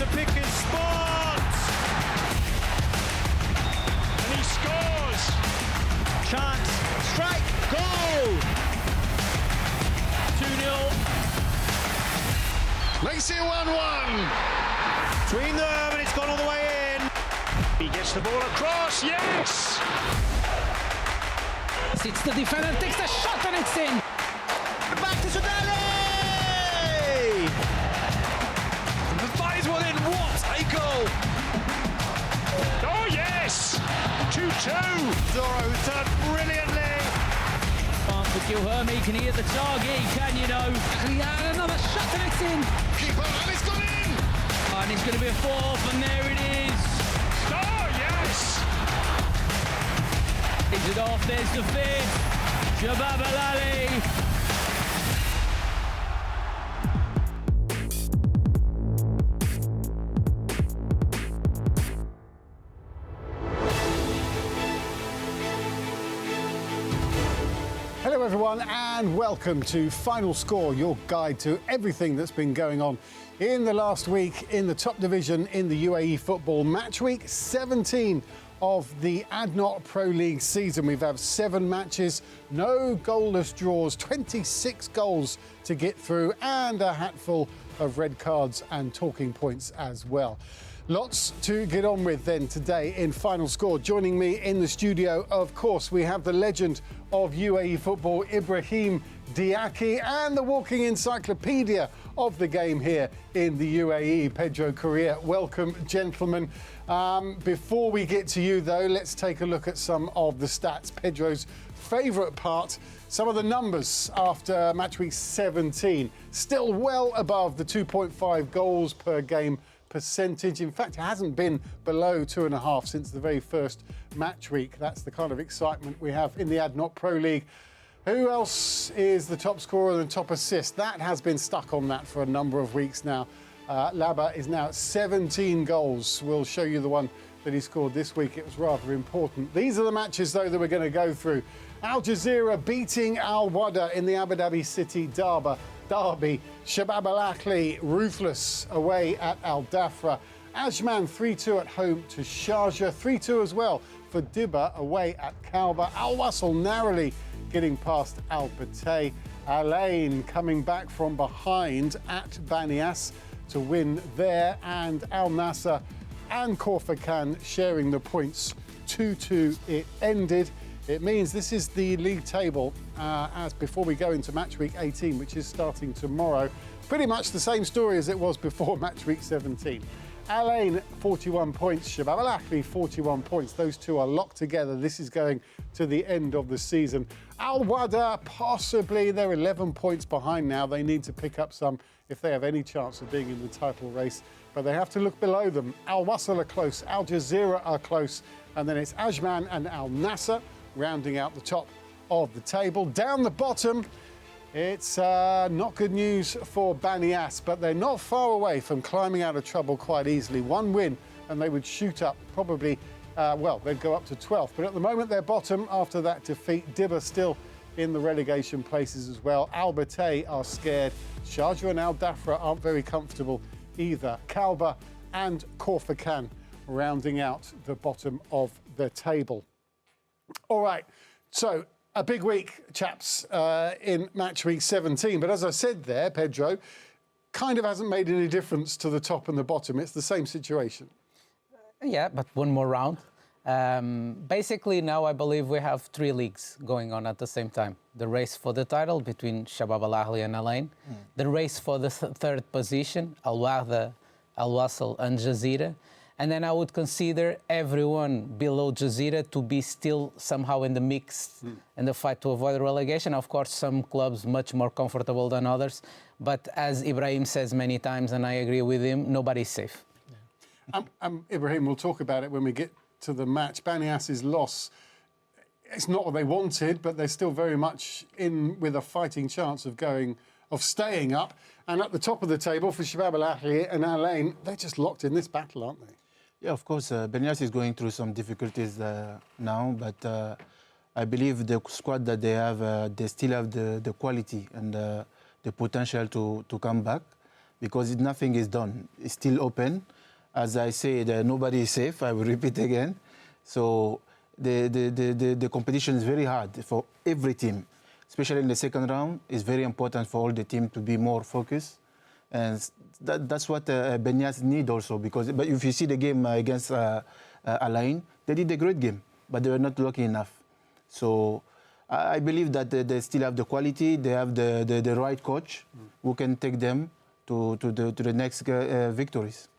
to pick his spot. And he scores. Chance, strike, goal. 2-0. Makes it 1-1. Between them, and it's gone all the way in. He gets the ball across, yes! Sits the defender, takes the shot, and it's in. Back to Sudali! The fight is within. What a goal! Oh yes! 2-2. Zorro turned brilliantly. For Gilherme, can he hit the target? Can you know? Yeah, another shot, and it's in. Keeper, and it's gone in. And it's going to be a fourth, and there it is. Oh yes! Is it off? There's the fifth. Shabab Al-Ali. Hello everyone and welcome to Final Score, your guide to everything that's been going on in the last week in the top division in the UAE football. Match week 17 of the ADNOC Pro League season. We've had 7 matches, no goalless draws, 26 goals to get through and a hatful of red cards and talking points as well. Lots to get on with then today in Final Score. Joining me in the studio, of course, we have the legend of UAE football, Ibrahim Diaki, and the walking encyclopedia of the game here in the UAE, Pedro Correa. Welcome, gentlemen. Before we get to you, though, let's take a look at some of the stats. Pedro's favourite part, some of the numbers after match week 17. Still well above the 2.5 goals per game percentage. In fact, it hasn't been below 2.5 since the very first match week. That's the kind of excitement we have in the ADNOC Pro League. Who else is the top scorer and top assist? That has been stuck on that for a number of weeks now. Laba is now at 17 goals. We'll show you the one that he scored this week. It was rather important. These are the matches, though, that we're going to go through. Al Jazeera beating Al Wada in the Abu Dhabi City Derby. Shabab Al-Ahli ruthless away at Al Dhafra. Ajman 3-2 at home to Sharjah. 3-2 as well for Dibba away at Kalba. Al Wasl narrowly getting past Al Batay. Al Ain coming back from behind at Banias to win there, and Al Nasser and Korfakan sharing the points. 2-2 it ended. It means this is the league table as before we go into match week 18, which is starting tomorrow. Pretty much the same story as it was before match week 17. Al Ain 41 points, Shabab Al-Ahli 41 points. Those two are locked together. This is going to the end of the season. Al Wada, possibly, they're 11 points behind now. They need to pick up some if they have any chance of being in the title race, but they have to look below them. Al Wasl are close, Al Jazeera are close, and then it's Ajman and Al Nasser rounding out the top of the table. Down the bottom, it's not good news for Banias, but they're not far away from climbing out of trouble quite easily. One win and they would shoot up probably, they'd go up to 12th. But at the moment, they're bottom after that defeat. Dibba still in the relegation places as well. Al Batay are scared. Sharjah and Al Dhafra aren't very comfortable either. Kalba and Korfakan rounding out the bottom of the table. All right, so a big week, chaps, in match week 17. But as I said there, Pedro, kind of hasn't made any difference to the top and the bottom. It's the same situation. Yeah, but one more round. Basically, now I believe we have 3 leagues going on at the same time. The race for the title between Shabab Al-Ahli and Al Ain. The race for the third position, Al Wada, Al Wasl and Jazeera. And then I would consider everyone below Jazeera to be still somehow in the mix in the fight to avoid relegation. Of course, some clubs much more comfortable than others. But as Ibrahim says many times, and I agree with him, nobody's safe. Yeah. Ibrahim, we'll talk about it when we get to the match. Banias's loss, it's not what they wanted, but they're still very much in with a fighting chance of staying up. And at the top of the table for Shabab Al-Ahli and Al Ain, they're just locked in this battle, aren't they? Yeah, of course, Banias is going through some difficulties now, but I believe the squad that they have, they still have the quality and the potential to come back. because nothing is done. It's still open. As I said, nobody is safe. I will repeat again. So the competition is very hard for every team, especially in the second round. It's very important for all the team to be more focused. And that's what Benyas need also, because but if you see the game against Alain, they did a great game, but they were not lucky enough. So I believe that they still have the quality, they have the right coach who can take them to the next victories.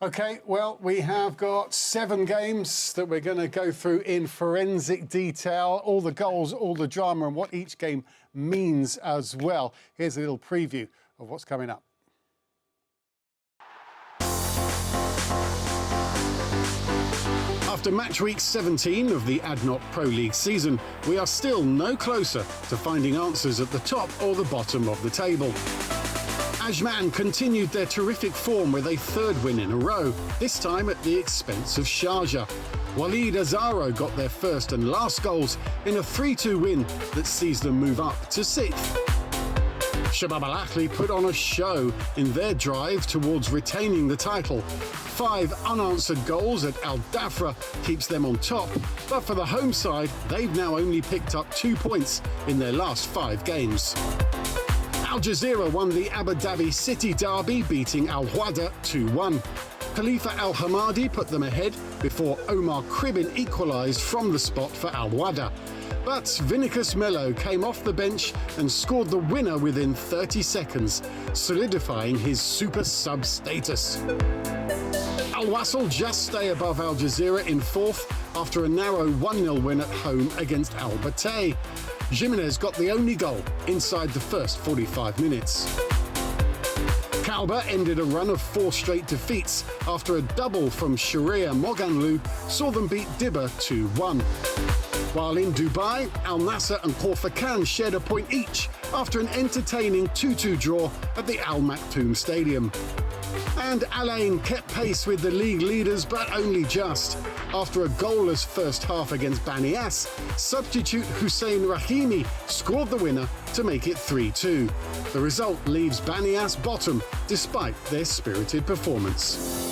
OK, well, we have got 7 games that we're going to go through in forensic detail, all the goals, all the drama, and what each game means as well. Here's a little preview of what's coming up. After match week 17 of the ADNOC Pro League season, we are still no closer to finding answers at the top or the bottom of the table. Ajman continued their terrific form with a 3rd win in a row, this time at the expense of Sharjah. Walid Azaro got their first and last goals in a 3-2 win that sees them move up to 6th. Shabab Al Ahly put on a show in their drive towards retaining the title. 5 unanswered goals at Al Dafra keeps them on top, but for the home side, they've now only picked up 2 points in their last 5 games. Al Jazeera won the Abu Dhabi City derby, beating Al Wahda 2-1. Khalifa Al Hamadi put them ahead before Omar Kribin equalised from the spot for Al Wahda. But Vinicius Melo came off the bench and scored the winner within 30 seconds, solidifying his super sub status. Al Wasl just stay above Al Jazeera in 4th after a narrow 1-0 win at home against Al Batay. Jimenez got the only goal inside the first 45 minutes. Kalba ended a run of 4 straight defeats after a double from Sharia Moganlu saw them beat Dibba 2-1. While in Dubai, Al Nassr and Khor Fakkan shared a point each after an entertaining 2-2 draw at the Al Maktoum Stadium. And Al Ain kept pace with the league leaders, but only just. After a goalless first half against Banias, substitute Hussein Rahimi scored the winner to make it 3-2. The result leaves Banias bottom, despite their spirited performance.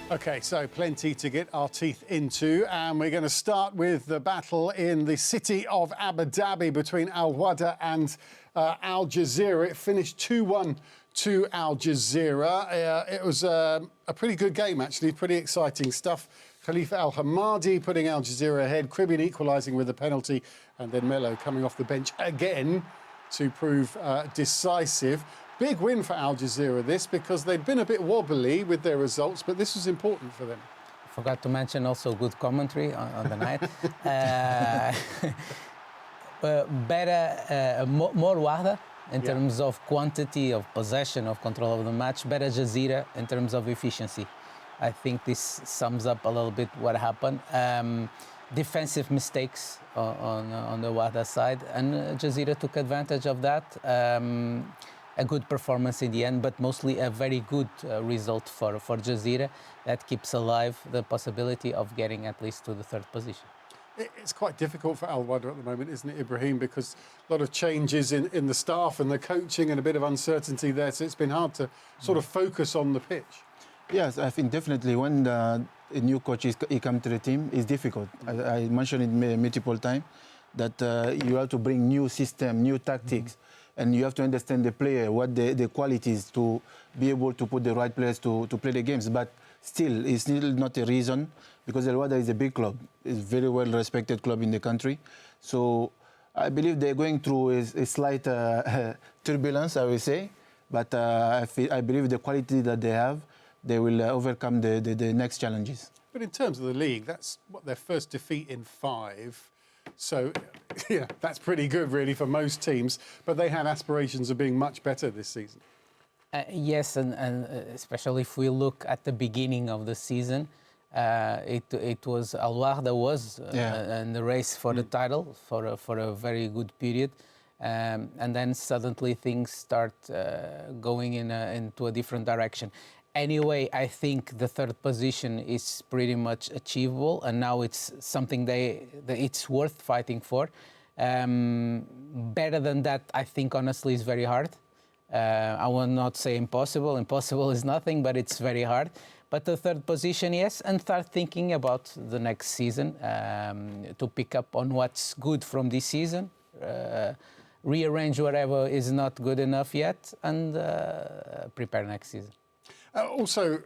OK, so plenty to get our teeth into, and we're going to start with the battle in the city of Abu Dhabi between Al Wahda and Al Jazeera. It finished 2-1 to Al Jazeera. It was a pretty good game, actually, pretty exciting stuff. Khalifa Al Hamadi putting Al Jazeera ahead, Kribin equalising with a penalty, and then Melo coming off the bench again to prove decisive. Big win for Al Jazeera, this, because they'd been a bit wobbly with their results, but this was important for them. Forgot to mention also good commentary on the night. More Wahda in terms of quantity of possession, of control of the match. Better Jazeera in terms of efficiency. I think this sums up a little bit what happened. Defensive mistakes on the Wahda side, and Jazeera took advantage of that. A good performance in the end, but mostly a very good result for Jazeera that keeps alive the possibility of getting at least to the 3rd position. It's quite difficult for Al Wahda at the moment, isn't it, Ibrahim? Because a lot of changes in the staff and the coaching and a bit of uncertainty there, so it's been hard to sort of focus on the pitch. Yes, I think definitely when a new coach he comes to the team, it's difficult. I mentioned it multiple times that you have to bring new system, new tactics. And you have to understand the player, what the qualities to be able to put the right players to play the games. But still, it's still not a reason, because Al Wahda is a big club. It's a very well-respected club in the country. So I believe they're going through a slight turbulence, I will say. But I believe the quality that they have, they will overcome the next challenges. But in terms of the league, that's their first defeat in 5. So, yeah, that's pretty good, really, for most teams. But they had aspirations of being much better this season. Yes, and especially if we look at the beginning of the season, it was Al Wahda was in the race for the title for a very good period. And then suddenly things start going into a different direction. Anyway, I think the third position is pretty much achievable, and now it's something it's worth fighting for. Better than that, I think, honestly, is very hard. I will not say impossible. Impossible is nothing, but it's very hard. But the third position, yes, and start thinking about the next season to pick up on what's good from this season, rearrange whatever is not good enough yet, and prepare next season. Also,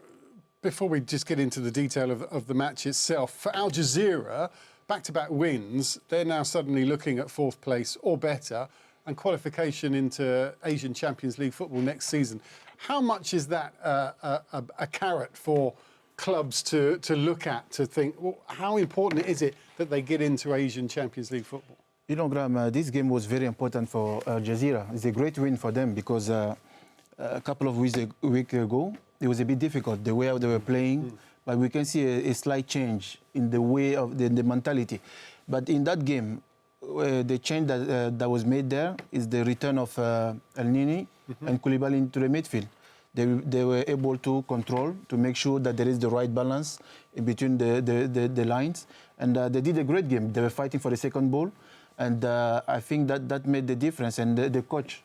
before we just get into the detail of the match itself, for Al Jazeera, back-to-back wins, they're now suddenly looking at fourth place or better and qualification into Asian Champions League football next season. How much is that a carrot for clubs to look at, to think, well, how important is it that they get into Asian Champions League football? You know, Graham, this game was very important for Al Jazeera. It's a great win for them because a couple of weeks ago, it was a bit difficult, the way they were playing. But we can see a slight change in the way of the mentality. But in that game, the change that was made there is the return of El Nini and Koulibaly into the midfield. They were able to control, to make sure that there is the right balance in between the lines. And they did a great game. They were fighting for the second ball. And I think that made the difference. And the coach,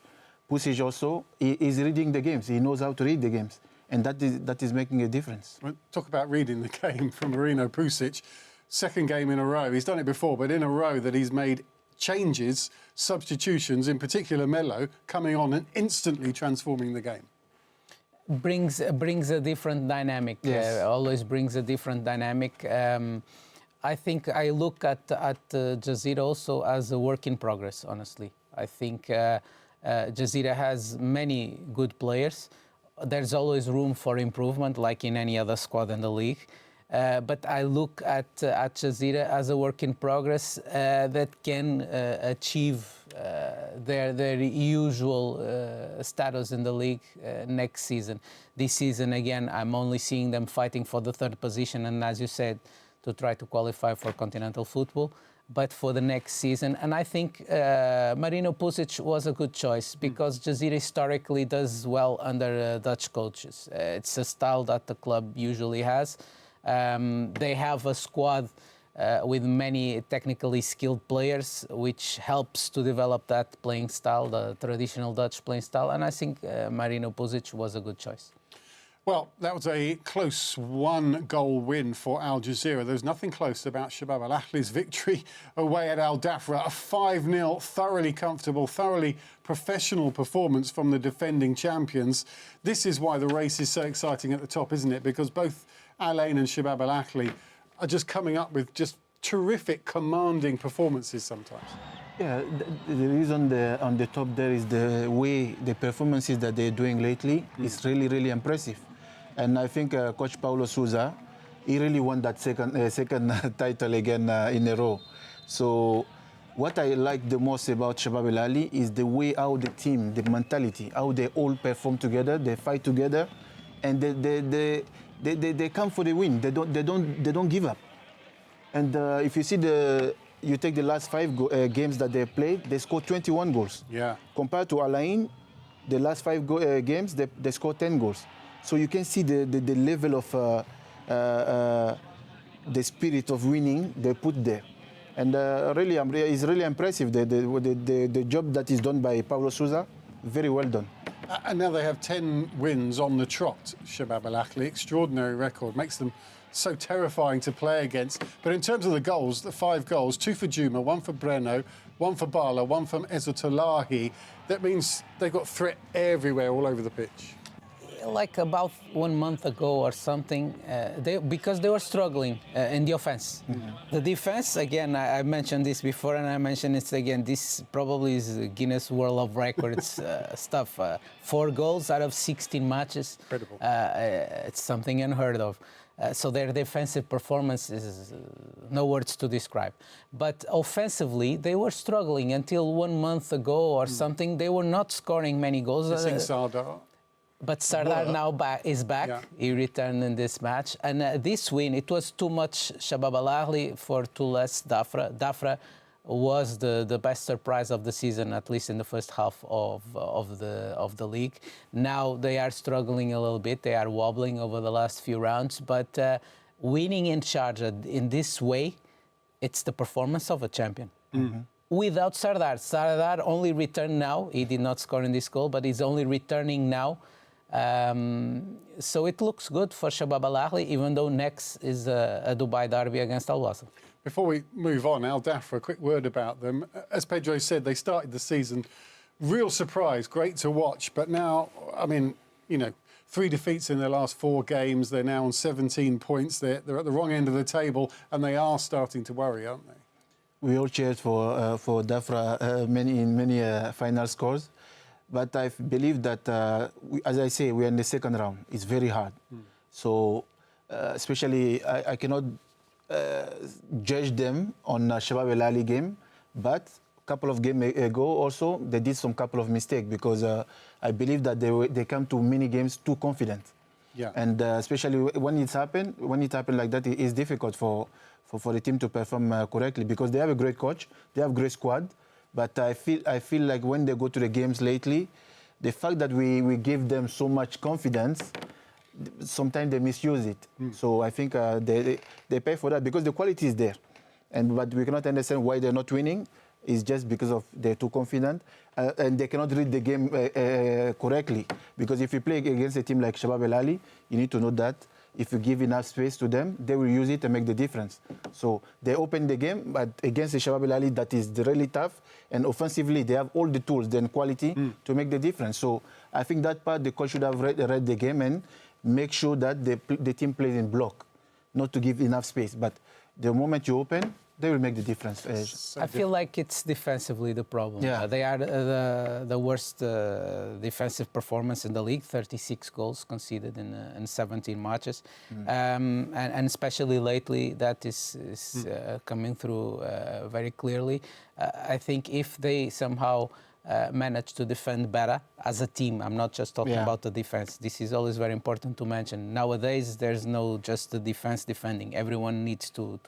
Pusic also, he is reading the games. He knows how to read the games. And that is making a difference. Well, talk about reading the game from Marino Pusic. Second game in a row. He's done it before, but in a row that he's made changes, substitutions, in particular Melo, coming on and instantly transforming the game. Brings a different dynamic. Yes. Always brings a different dynamic. I think I look at Jazeera also as a work in progress, honestly. I think Jazeera has many good players. There's always room for improvement, like in any other squad in the league. But I look at Jazeera as a work in progress that can achieve their usual status in the league next season. This season, again, I'm only seeing them fighting for the third position, and as you said, to try to qualify for continental football. But for the next season, and I think Marino Pusic was a good choice because Jazeera historically does well under Dutch coaches. It's a style that the club usually has. They have a squad with many technically skilled players, which helps to develop that playing style, the traditional Dutch playing style. And I think Marino Pusic was a good choice. Well, that was a close one-goal win for Al Jazeera. There's nothing close about Shabab Al Ahly's victory away at Al Dhafra. A 5-0, thoroughly comfortable, thoroughly professional performance from the defending champions. This is why the race is so exciting at the top, isn't it? Because both Al Ain and Shabab Al Ahly are just coming up with just terrific, commanding performances sometimes. Yeah, the reason on the top there is the way, the performances that they're doing lately is really, really impressive. And I think Coach Paulo Sousa, he really won that second title again in a row. So what I like the most about Shabab Al Ahly is the way how the team, the mentality, how they all perform together, they fight together, and they come for the win. They don't give up. And if you see you take the last 5 games that they played, they scored 21 goals. Yeah. Compared to Al Ain, the last 5 games, they scored 10 goals. So you can see the level of the spirit of winning they put there. And really, it's really impressive, the job that is done by Paulo Sousa. Very well done. And now they have 10 wins on the trot, Shabab Al Ahly. Extraordinary record. Makes them so terrifying to play against. But in terms of the goals, the 5 goals, 2 for Juma, 1 for Breno, 1 for Bala, 1 from Ezzatolahi. That means they've got threat everywhere, all over the pitch. Like about 1 month ago or something, because they were struggling in the offense. The defense, again, I mentioned this before and I mentioned it again, this probably is Guinness World of Records stuff. 4 goals out of 16 matches. Incredible. It's something unheard of. So their defensive performance is no words to describe. But offensively, they were struggling until 1 month ago or something. They were not scoring many goals. Missing Sardar. But Sardar now is back. Yeah. He returned in this match. And this win, it was too much Shabab Al Ahly for too less Dhafra. Dhafra was the best surprise of the season, at least in the first half of the league. Now they are struggling a little bit. They are wobbling over the last few rounds. But winning in Sharjah in this way, it's the performance of a champion. Mm-hmm. Without Sardar. Sardar only returned now. He did not score in this goal, but he's only returning now. So it looks good for Shabab Al Ahly, even though next is a Dubai derby against Al Wasl. Before we move on, Al Dafra, a quick word about them. As Pedro said, they started the season, real surprise, great to watch. But now, I mean, 3 defeats in their last 4 games. They're now on 17 points. They're at the wrong end of the table, and they are starting to worry, aren't they? We all cheered for Dafra in many final scores. But I believe that, as I say, we are in the second round. It's very hard. So, especially, I cannot judge them on Shabab Al Ahly game, but a couple of games ago also they did some couple of mistakes because I believe that they come to many games too confident. Yeah. And especially when it happened like that, it is difficult for the team to perform correctly because they have a great coach, they have a great squad, but I feel like when they go to the games lately, the fact that we give them so much confidence, sometimes they misuse it. So I think they pay for that because the quality is there. But we cannot understand why they're not winning. It's just because of they're too confident and they cannot read the game correctly. Because if you play against a team like Shabab Al Ahly, you need to know that if you give enough space to them, they will use it and make the difference. So they open the game, but against the Shabab Al Ahly, that is really tough. And offensively, they have all the tools, then quality to make the difference. So I think that part, the coach should have read the game and make sure that the team plays in block, not to give enough space. But the moment you open, they will make the difference. I feel like it's defensively the problem. Yeah. They are the worst defensive performance in the league, 36 goals conceded in 17 matches. And especially lately, that is coming through very clearly. I think if they somehow manage to defend better as a team. I'm not just talking about the defense. This is always very important to mention. Nowadays, there's no just the defense defending. Everyone needs to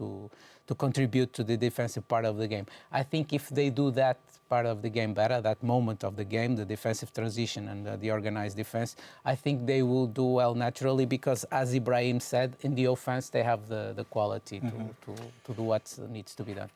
contribute to the defensive part of the game. I think if they do that part of the game better, that moment of the game, the defensive transition and the organized defense, I think they will do well naturally because, as Ibrahim said, in the offense, they have the quality to do what needs to be done.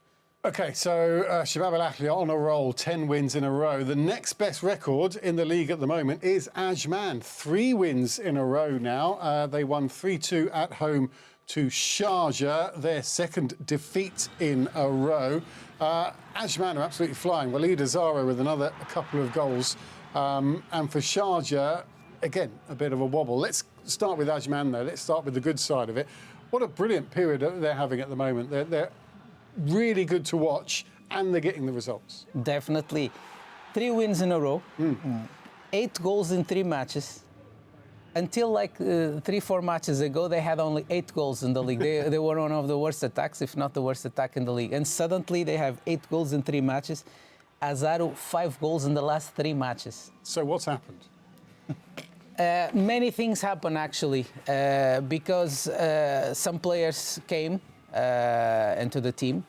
OK, so Shabab Al Ahly on a roll, 10 wins in a row. The next best record in the league at the moment is Ajman. 3 wins in a row now. They won 3-2 at home to Sharjah, their second defeat in a row. Ajman are absolutely flying. Walid Azara with another couple of goals. And for Sharjah, again, a bit of a wobble. Let's start with Ajman, though. Let's start with the good side of it. What a brilliant period they're having at the moment. They're really good to watch, and they're getting the results. Definitely. 3 wins in a row, 8 goals in 3 matches. Until like 3-4 matches ago, they had only 8 goals in the league. They were one of the worst attacks, if not the worst attack in the league. And suddenly they have 8 goals in 3 matches. Azaru, 5 goals in the last 3 matches. So what's happened? Many things happen, actually, because some players came into the team,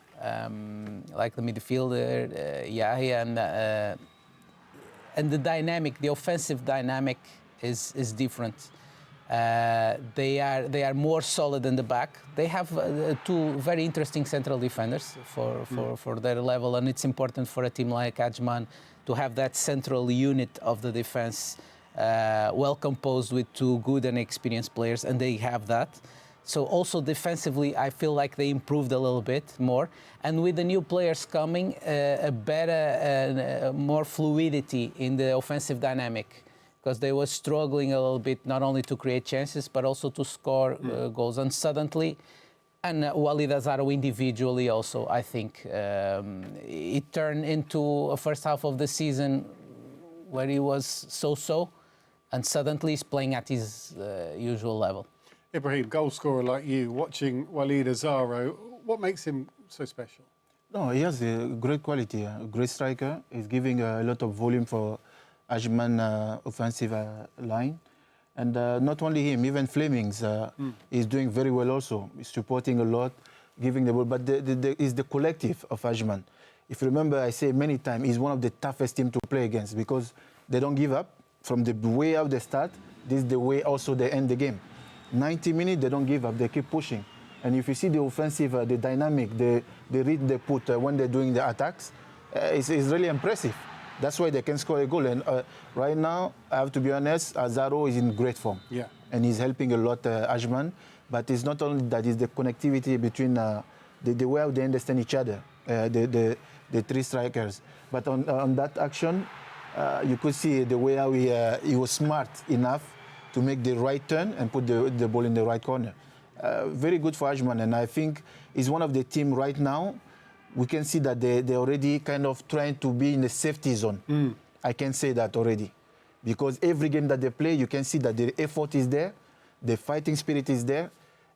like the midfielder, Yahya, and the dynamic, the offensive dynamic is different. They are more solid in the back. They have 2 very interesting central defenders for their level, and it's important for a team like Ajman to have that central unit of the defense well composed with 2 good and experienced players, and they have that. So also defensively, I feel like they improved a little bit more. And with the new players coming, a better, more fluidity in the offensive dynamic, because they were struggling a little bit, not only to create chances, but also to score goals. And suddenly, and Walid Azaro individually also, I think, it turned into a first half of the season where he was so-so, and suddenly he's playing at his usual level. Ibrahim, goal scorer like you, watching Walid Azaro, what makes him so special? No, he has a great quality, a great striker. He's giving a lot of volume for Ajman offensive line. And not only him, even Flemings is doing very well also. He's supporting a lot, giving the ball. But it's the collective of Ajman. If you remember, I say many times, he's one of the toughest teams to play against because they don't give up. From the way how they start, this is the way also they end the game. 90 minutes, they don't give up, they keep pushing. And if you see the offensive, the dynamic, the read they put when they're doing the attacks, it's really impressive. That's why they can score a goal. And right now, I have to be honest, Azaro is in great form. Yeah. And he's helping a lot Ajman. But it's not only that, it's the connectivity between the way how they understand each other, the three strikers. But on that action, you could see the way how he was smart enough to make the right turn and put the ball in the right corner. Very good for Ajman, and I think he's one of the team right now. We can see that they're already kind of trying to be in the safety zone. I can say that already. Because every game that they play, you can see that the effort is there, the fighting spirit is there,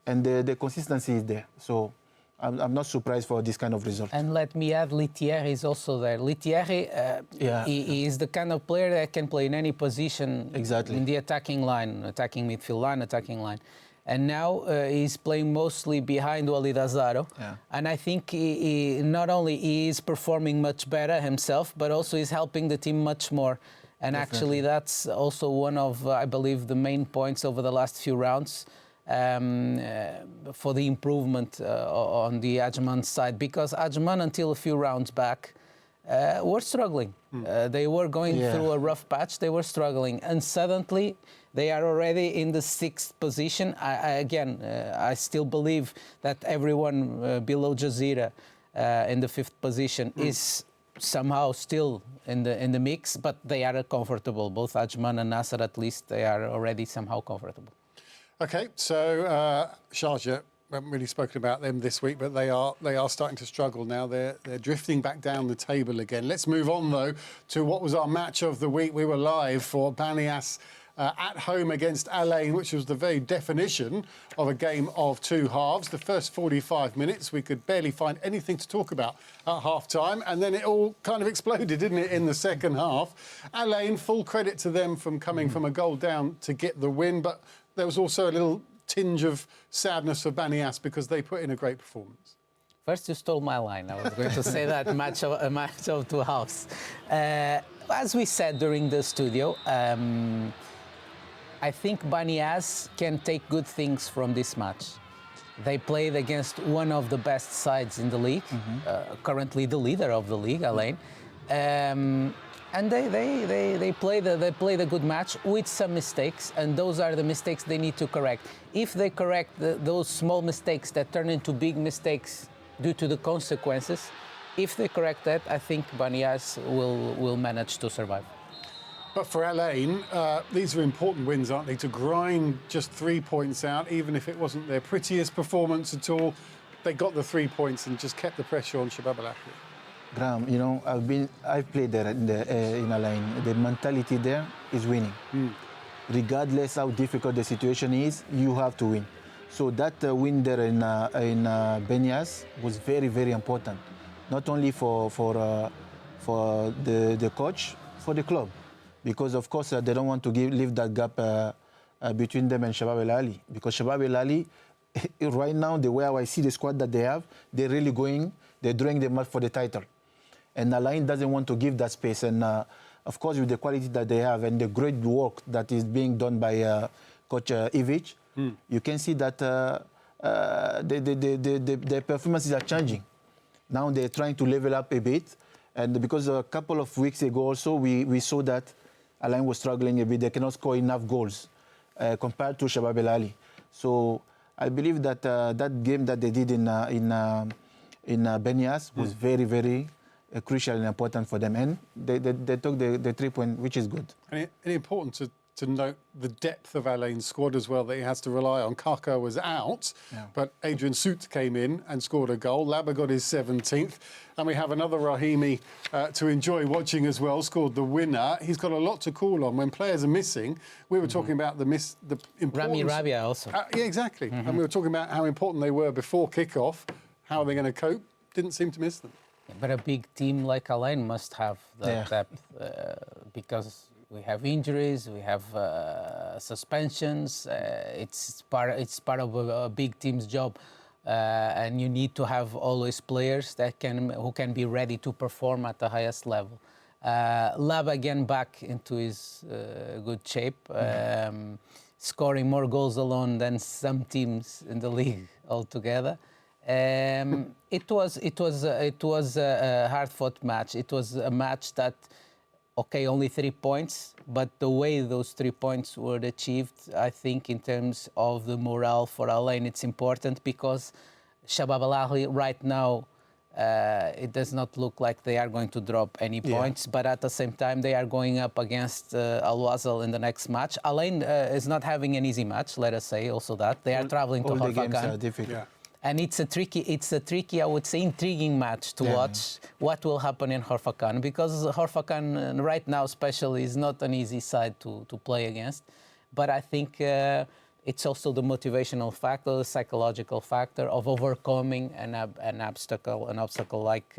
and the consistency is there. So I'm not surprised for this kind of result. And let me add, Litieri is also there. Litieri, he is the kind of player that can play in any position in the attacking line, attacking midfield line, attacking line. And now he's playing mostly behind Walid Azaro. Yeah. And I think he not only he is performing much better himself, but also he's helping the team much more. And actually that's also one of, I believe, the main points over the last few rounds for the improvement on the Ajman side. Because Ajman, until a few rounds back, were struggling. They were going through a rough patch. They were struggling. And suddenly, they are already in the 6th position. I still believe that everyone below Jazeera in the 5th position is somehow still in the mix, but they are comfortable. Both Ajman and Nasser, at least, they are already somehow comfortable. Okay, so Sharjah, we haven't really spoken about them this week, but they are starting to struggle now. They're drifting back down the table again. Let's move on, though, to what was our match of the week. We were live for Banias at home against Al Ain, which was the very definition of a game of two halves. The first 45 minutes, we could barely find anything to talk about at half-time, and then it all kind of exploded, didn't it, in the second half. Al Ain, full credit to them from coming from a goal down to get the win, but there was also a little tinge of sadness for Banias because they put in a great performance. First, you stole my line. I was going to say that a match of two halves. As we said during the studio, I think Banias can take good things from this match. They played against one of the best sides in the league, currently the leader of the league, Al Ain. And they played a good match with some mistakes, and those are the mistakes they need to correct. If they correct those small mistakes that turn into big mistakes due to the consequences, if they correct that, I think Banias will manage to survive. But for Al Ain, these are important wins, aren't they? To grind just 3 points out, even if it wasn't their prettiest performance at all, they got the 3 points and just kept the pressure on Shabab Al Ahli. Graham, you know, I've played there in Al Ain. The mentality there is winning. Regardless how difficult the situation is, you have to win. So that win there in Banias was very, very important. Not only for the coach, for the club. Because, of course, they don't want to leave that gap between them and Shabab Al Ahli. Because Shabab Al Ahli, right now, the way I see the squad that they have, they're really they're doing the match for the title. And Al Ain doesn't want to give that space. And, of course, with the quality that they have and the great work that is being done by Coach Ivic, you can see that their performances are changing. Now they're trying to level up a bit. And because a couple of weeks ago also, we saw that Al Ain was struggling a bit. They cannot score enough goals compared to Shabab Al Ahli. So I believe that that game that they did in Banias was very, very crucial and important for them. And they took the 3 points, which is good. And important to note the depth of Al Ain's squad as well that he has to rely on. Kaka was out, but Adrian Soot came in and scored a goal. Laba got his 17th. And we have another Rahimi to enjoy watching as well, scored the winner. He's got a lot to call on. When players are missing, we were talking about the importance... Rami Rabia also. Yeah, exactly. And we were talking about how important they were before kick-off. How are they going to cope? Didn't seem to miss them. But a big team like Al Ain must have that depth because we have injuries, we have suspensions. It's part of a big team's job. and you need to have always players who can be ready to perform at the highest level. Lab again back into his good shape, scoring more goals alone than some teams in the league altogether. It was a hard-fought match. It was a match that, okay, only 3 points, but the way those 3 points were achieved, I think in terms of the morale for Al Ain, it's important because Shabab Al Ahly right now, it does not look like they are going to drop any points, but at the same time, they are going up against Al Wasl in the next match. Al Ain is not having an easy match, let us say also that. They are traveling to all the games Horfakan. are difficult. Yeah. And it's a tricky, I would say, intriguing match to watch what will happen in Horfakan, because Horfakan right now especially is not an easy side to play against. But I think it's also the motivational factor, the psychological factor of overcoming an obstacle like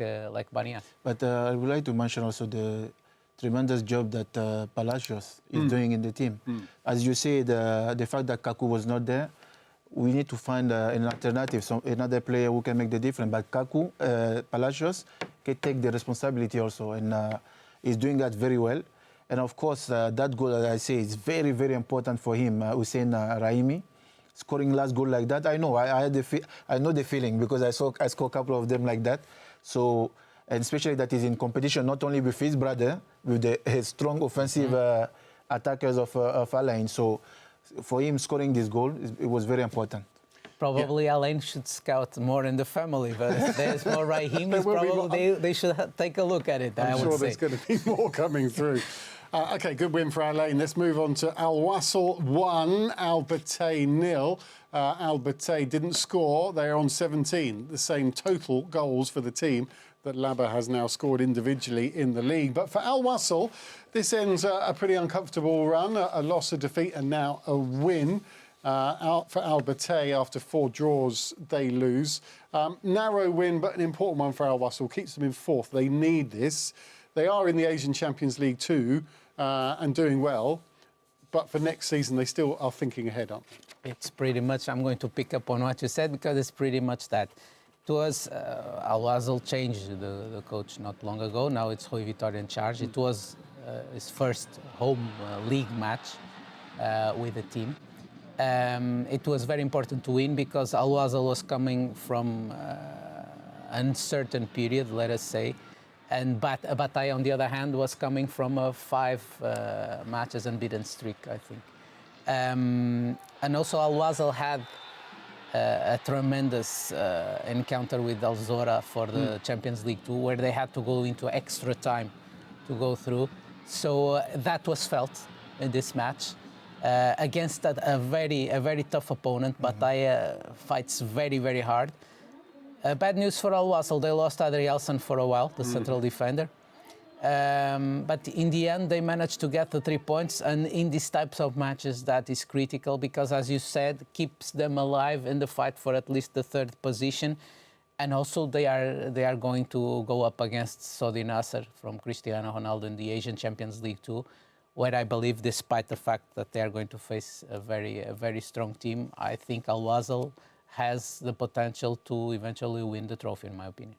Banias. But I would like to mention also the tremendous job that Palacios is doing in the team. As you say, the fact that Kaku was not there, we need to find an alternative, another player who can make the difference. But Kaku, Palacios, can take the responsibility also, and he's doing that very well. And of course, that goal, as I say, is very, very important for him, Hussein Rahimi. Scoring last goal like that, I know, I know the feeling because I scored a couple of them like that. So, and especially that he's in competition not only with his brother, with the strong offensive attackers of Al Ain. So, for him scoring this goal, it was very important. Probably Al Ain should scout more in the family, but if there's more Raheem, they should take a look at it. I'm sure would there's say. going to be more coming through. Okay, good win for Al Ain. Let's move on to Al Wasl 1, Al Battay 0. Al Battay didn't score. They're on 17, the same total goals for the team that Laba has now scored individually in the league. But for Al Wasl, this ends a pretty uncomfortable run, a loss, a defeat, and now a win. Out for Al Battay after 4 draws, they lose. Narrow win, but an important one for Al Wasl. Keeps them in 4th. They need this. They are in the Asian Champions League too, and doing well. But for next season, they still are thinking ahead, aren't they? It's pretty much, I'm going to pick up on what you said because it's pretty much that. It was Al Wasl changed the coach not long ago. Now it's Rui Vitória in charge. It was his first home league match with the team. It was very important to win because Al Wasl was coming from an uncertain period, let us say, and Battay, on the other hand, was coming from a 5 matches unbeaten streak, I think. And also Al Wasl had a tremendous encounter with Al Zora for the Champions League 2, where they had to go into extra time to go through. So that was felt in this match against a very tough opponent. Battay fights very, very hard. Bad news for Al Wasl, they lost Adrielson for a while, the central defender. But in the end, they managed to get the 3 points, and in these types of matches, that is critical because, as you said, keeps them alive in the fight for at least the 3rd position. And also, they are going to go up against Saudi Nasser from Cristiano Ronaldo in the Asian Champions League too, where I believe, despite the fact that they are going to face a very strong team, I think Al Wasl has the potential to eventually win the trophy, in my opinion.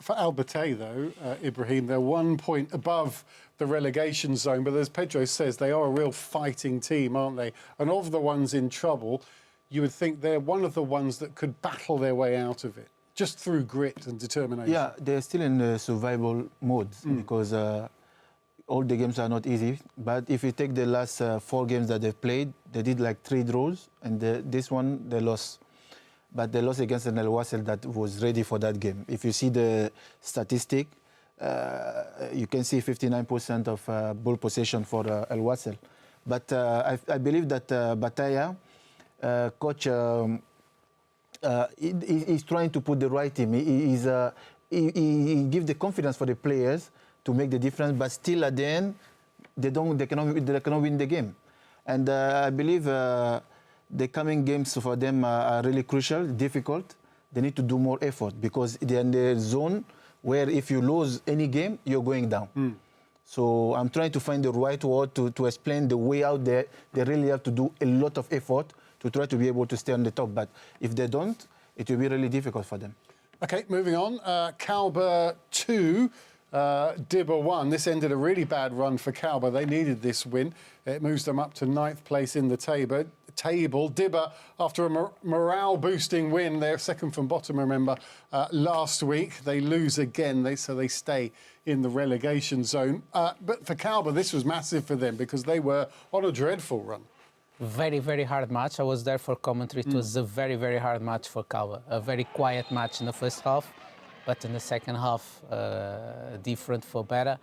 For Al Battay, though, Ibrahim, they're 1 point above the relegation zone. But as Pedro says, they are a real fighting team, aren't they? And of the ones in trouble, you would think they're one of the ones that could battle their way out of it, just through grit and determination. Yeah, they're still in the survival mode because all the games are not easy. But if you take the last 4 games that they've played, they did like 3 draws, and this one, they lost. But they lost against an Al Wasl that was ready for that game. If you see the statistic, you can see 59% of ball possession for Al Wasl. But I believe that Battaya, coach, he's trying to put the right team. He gives the confidence for the players to make the difference, but still at the end, they cannot win the game. And I believe the coming games for them are really crucial, difficult. They need to do more effort because they're in the zone where if you lose any game, you're going down. So I'm trying to find the right word to explain the way out there. They really have to do a lot of effort to try to be able to stay on the top. But if they don't, it will be really difficult for them. OK, moving on. Calba 2, Dibba 1. This ended a really bad run for Calba. They needed this win. It moves them up to 9th place in the table. Dibba, after a morale-boosting win, they're second from bottom, remember, last week. They lose again, so they stay in the relegation zone. But for Calba, this was massive for them because they were on a dreadful run. Very, very hard match. I was there for commentary. It was a very, very hard match for Calba. A very quiet match in the first half, but in the second half, different for better.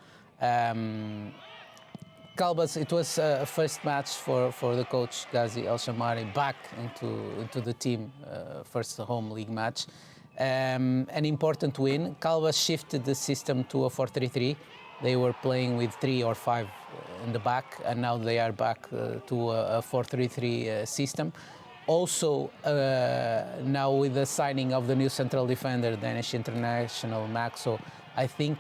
Calba's, it was a first match for the coach Ghazi El Shamari back into the team, first home league match. An important win. Calba shifted the system to a 4-3-3. They were playing with 3 or 5 in the back, and now they are back to a 4-3-3 system. Also, now with the signing of the new central defender, Danish international Maxo, I think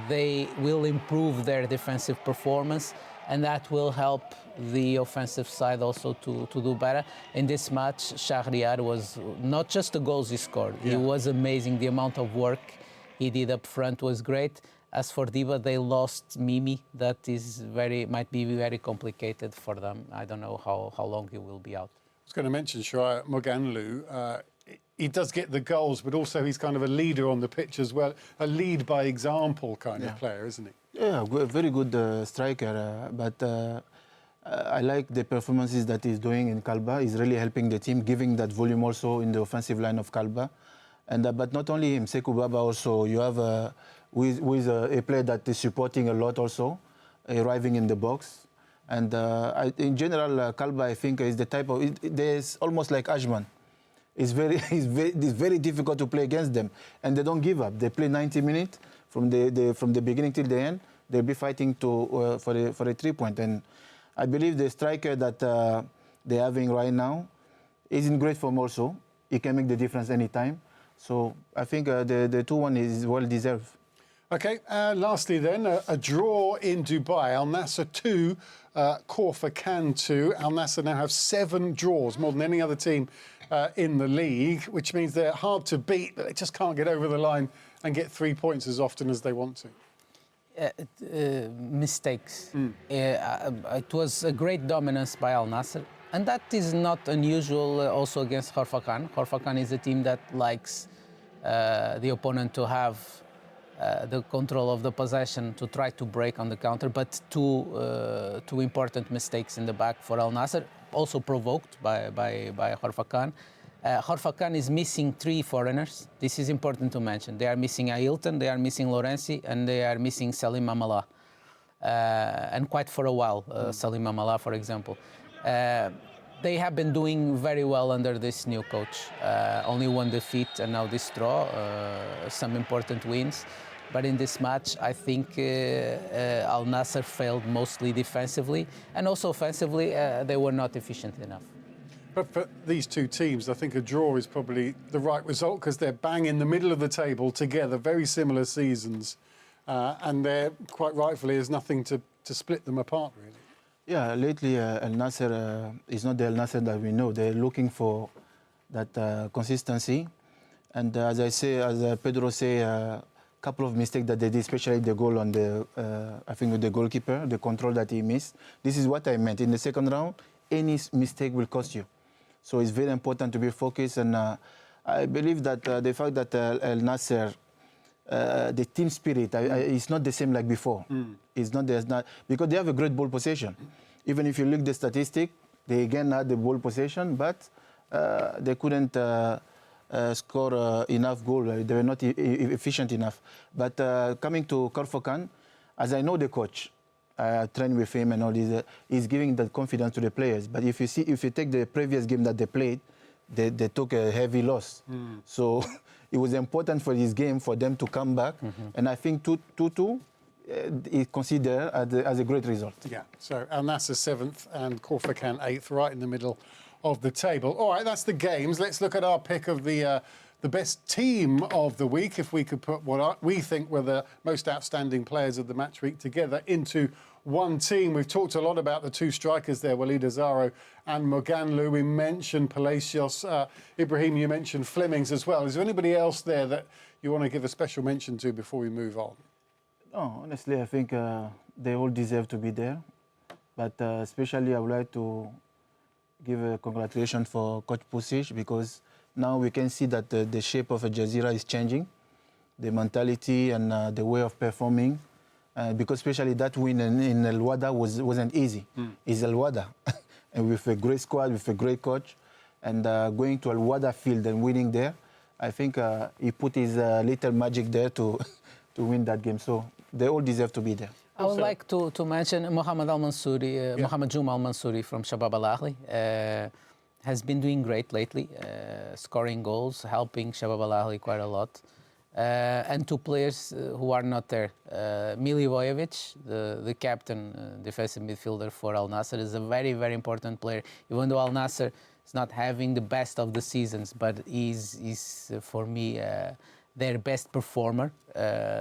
they will improve their defensive performance, and that will help the offensive side also to do better. In this match, Shahriar was not just the goals he scored, he was amazing. The amount of work he did up front was great. As for Dibba, they lost Mimi. That is might be very complicated for them. I don't know how long he will be out. I was going to mention Shoaib Moganlu. He does get the goals, but also he's kind of a leader on the pitch as well. A lead by example kind of player, isn't he? Yeah, very good striker. But I like the performances that he's doing in Calba. He's really helping the team, giving that volume also in the offensive line of Calba. And but not only him, Sekou Baba also. You have who is a player that is supporting a lot also, arriving in the box. And in general, Calba, I think, is the type of... There's almost like Ajman. It's very difficult to play against them. And they don't give up. They play 90 minutes from the beginning till the end. They'll be fighting for a 3-point. And I believe the striker that they're having right now is in great form also. He can make the difference anytime. So I think the 2-1 is well deserved. OK, lastly then, a draw in Dubai. Al Nassr 2, Khor-Fakkan 2. Al Nassr now have 7 draws, more than any other team in the league, which means they're hard to beat, but they just can't get over the line and get 3 points as often as they want to. Mistakes. It was a great dominance by Al Nassr, and that is not unusual also against Khor-Fakkan. Khor-Fakkan is a team that likes the opponent to have the control of the possession, to try to break on the counter, but two important mistakes in the back for Al Nassr, also provoked by Khor-Fakkan. Khor-Fakkan is missing 3 foreigners. This is important to mention. They are missing Ailton, they are missing Lorenzi, and they are missing Salim Amala. And quite for a while, Salim Amala, for example. They have been doing very well under this new coach. Only 1 defeat and now this draw, some important wins. But in this match, I think Al Nassr failed mostly defensively, and also offensively, they were not efficient enough. But for these 2 teams, I think a draw is probably the right result because they're bang in the middle of the table together, very similar seasons, and there, quite rightfully, there's nothing to split them apart, really. Yeah, lately Al Nassr is not the Al Nassr that we know. They're looking for that consistency, and as Pedro say, couple of mistakes that they did, especially the goal on the, I think with the goalkeeper, the control that he missed. This is what I meant. In the second round, any mistake will cost you. So it's very important to be focused, and I believe that the fact that Al Nassr, the team spirit, is not the same like before. It's not because they have a great ball possession. Even if you look at the statistic, they again had the ball possession, but they couldn't score enough goals. They were not efficient enough. But coming to Khor-Fakkan, as I know the coach, I trained with him and all this, he's giving that confidence to the players. But if you take the previous game that they played, they took a heavy loss. So it was important for this game for them to come back. And I think 2-2 is considered as a great result. Yeah, so Al Nassr 7th and Khor-Fakkan 8th, right in the middle of the table. All right, that's the games. Let's look at our pick of the best team of the week, if we could put what we think were the most outstanding players of the match week together into one team. We've talked a lot about the two strikers there, Walid Azaro and Moganlu. We mentioned Palacios. Ibrahim, you mentioned Flemings as well. Is there anybody else there that you want to give a special mention to before we move on? No, honestly, I think they all deserve to be there. But especially, I would like to give a congratulations for Coach Pusic, because now we can see that the shape of Al Jazeera is changing, the mentality and the way of performing. Because especially that win in Al Wada wasn't easy. It's Al Wada, and with a great squad, with a great coach, and going to Al Wada field and winning there, I think he put his little magic there to win that game. So they all deserve to be there. I would like to mention Mohamed Al Mansouri, Mohamed Joum Al Mansouri from Shabab Al Ahli. Has been doing great lately, scoring goals, helping Shabab Al Ahli quite a lot. And two players who are not there. Milivojevic, the captain, defensive midfielder for Al Nassr, is a very, very important player. Even though Al Nassr is not having the best of the seasons, but is for me, their best performer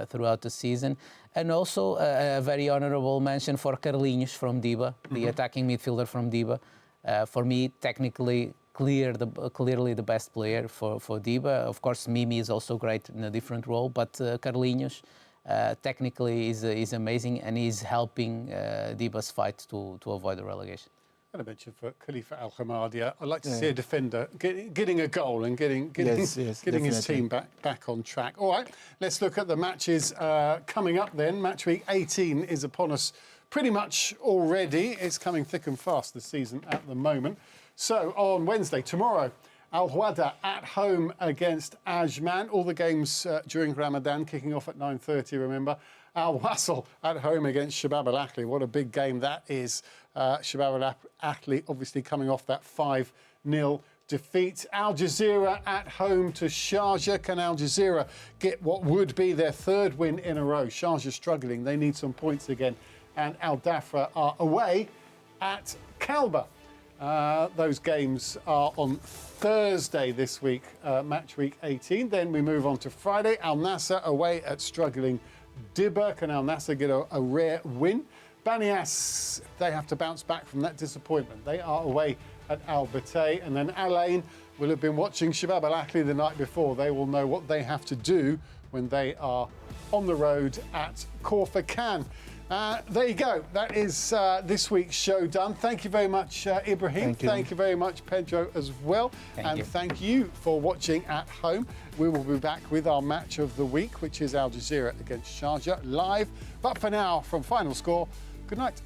throughout the season. And also a very honourable mention for Carlinhos from Diba, the attacking midfielder from Diba. For me, technically, clearly the best player for Diba. Of course, Mimi is also great in a different role, but Carlinhos technically is amazing, and is helping Diba's fight to avoid the relegation. And I mentioned for Khalifa Al Hamadia, I'd like to see a defender getting a goal and getting his team back on track. All right, let's look at the matches coming up then. Match week 18 is upon us pretty much already. It's coming thick and fast this season at the moment. So on Wednesday, tomorrow, Al Wada at home against Ajman. All the games during Ramadan kicking off at 9:30, remember. Al Wasl at home against Shabab Al Ahli. What a big game that is. Shabab Al Ahli obviously coming off that 5-0 defeat. Al Jazeera at home to Sharjah. Can Al Jazeera get what would be their third win in a row? Sharjah struggling. They need some points again. And Al Dafra are away at Kalba. Those games are on Thursday this week, match week 18. Then we move on to Friday. Al Nassr away at struggling Dibba. Can Al Nassr get a rare win? Banias, they have to bounce back from that disappointment. They are away at Al Batay. And then Al Ain will have been watching Shabab Al Ahli the night before. They will know what they have to do when they are on the road at Khor-Fakkan. There you go. That is this week's show done. Thank you very much, Ibrahim. Thank you very much, Pedro, as well. Thank you for watching at home. We will be back with our match of the week, which is Al Jazeera against Sharjah, live. But for now, from Final Score, good night.